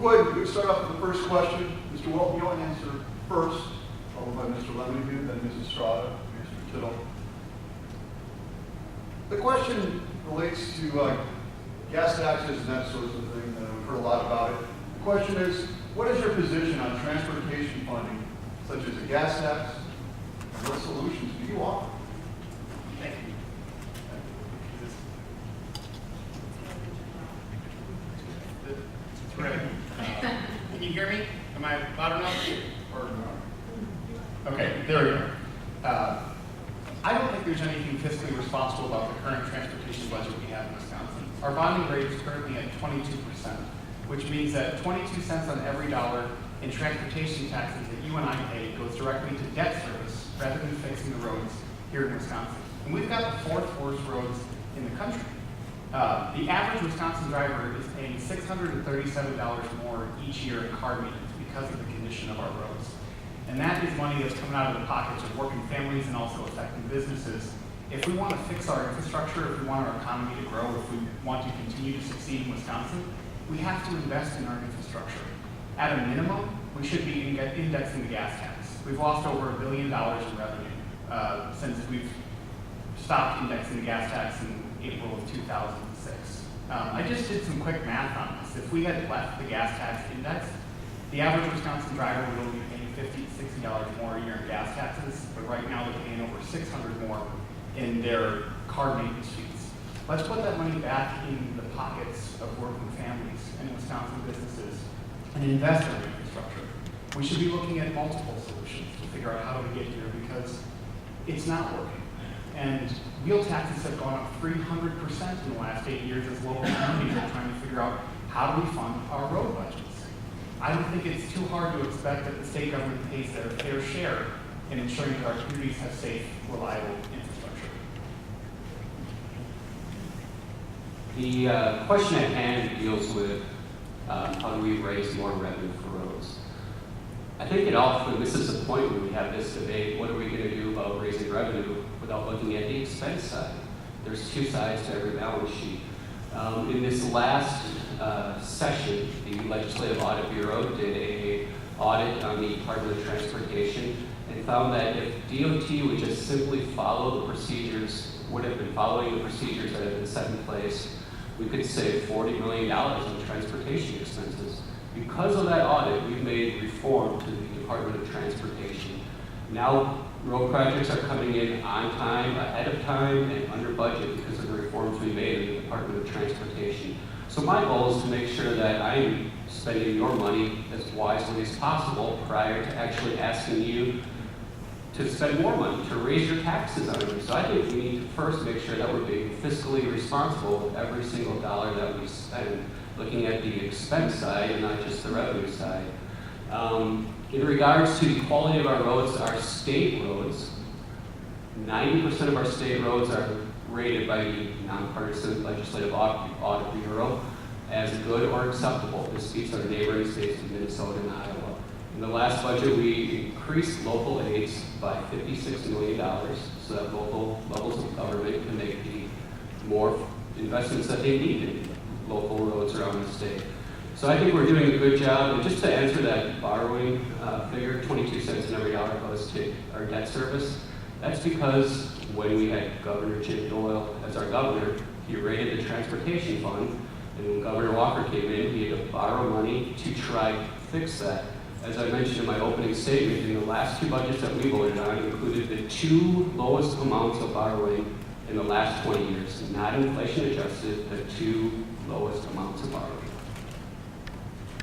go ahead and start off with the first question. Mr. Welton, you'll answer first, followed by Mr. Lemonade, then Mrs. Strada, Mr. Tittle. The question relates to gas taxes and that sort of thing. We've heard a lot about it. The question is, what is your position on transportation funding, such as a gas tax, and what solutions do you offer? Thank you. Great. Can you hear me? Am I loud enough? Okay, there we go. I don't think there's anything fiscally responsible about the current transportation budget we have in Wisconsin. Our bonding rate is currently at 22%, which means that 22 cents on every dollar in transportation taxes that you and I pay goes directly to debt service rather than fixing the roads here in Wisconsin. And we've got the fourth worst roads in the country. The average Wisconsin driver is paying $637 more each year in car maintenance because of the condition of our roads. And that is money that's coming out of the pockets of working families and also affecting businesses. If we want to fix our infrastructure, if we want our economy to grow, if we want to continue to succeed in Wisconsin, we have to invest in our infrastructure. At a minimum, we should be indexing the gas tax. We've lost over $1 billion in revenue since we've stopped indexing the gas tax in April of 2006. I just did some quick math on this. If we had left the gas tax index, the average Wisconsin driver would only be paying $50 to $60 more a year in gas taxes, but right now they're paying over $600 more in their car maintenance fees. Let's put that money back in the pockets of working families and Wisconsin businesses and invest in our infrastructure. We should be looking at multiple solutions to figure out how do we get here, because it's not working. And wheel taxes have gone up 300% in the last 8 years as local communities are trying to figure out how do we fund our road budgets. I don't think it's too hard to expect that the state government pays their fair share in ensuring that our communities have safe, reliable infrastructure. The question at hand deals with how do we raise more revenue for roads. I think it often misses the point when we have this debate, what are we going to do about raising revenue without looking at the expense side. There's two sides to every balance sheet. In this last session, the Legislative Audit Bureau did an audit on the Department of Transportation and found that if DOT would just simply follow the procedures, would have been following the procedures that have been set in place, we could save $40 million on transportation expenses. Because of that audit, we've made reform to the Department of Transportation. Now, road projects are coming in on time, ahead of time, and under budget because of the reforms we made in the Department of Transportation. So my goal is to make sure that I'm spending your money as wisely as possible prior to actually asking you to spend more money, to raise your taxes on it. So I think we need to first make sure that we're being fiscally responsible with every single dollar that we spend, looking at the expense side and not just the revenue side. In regards to the quality of our roads, our state roads, 90% of our state roads are rated by the nonpartisan Legislative Audit Bureau as good or acceptable. This beats our neighboring states of Minnesota and Iowa. In the last budget, we increased local aids by $56 million so that local levels of government can make the more investments that they need in local roads around the state. So I think we're doing a good job. And just to answer that borrowing figure, 22 cents in every dollar goes to our debt service. That's because when we had Governor Jim Doyle as our governor, he raided the transportation fund. And when Governor Walker came in, he had to borrow money to try to fix that. As I mentioned in my opening statement, in the last two budgets that we voted on included the two lowest amounts of borrowing in the last 20 years, not inflation adjusted, the two lowest amounts of borrowing.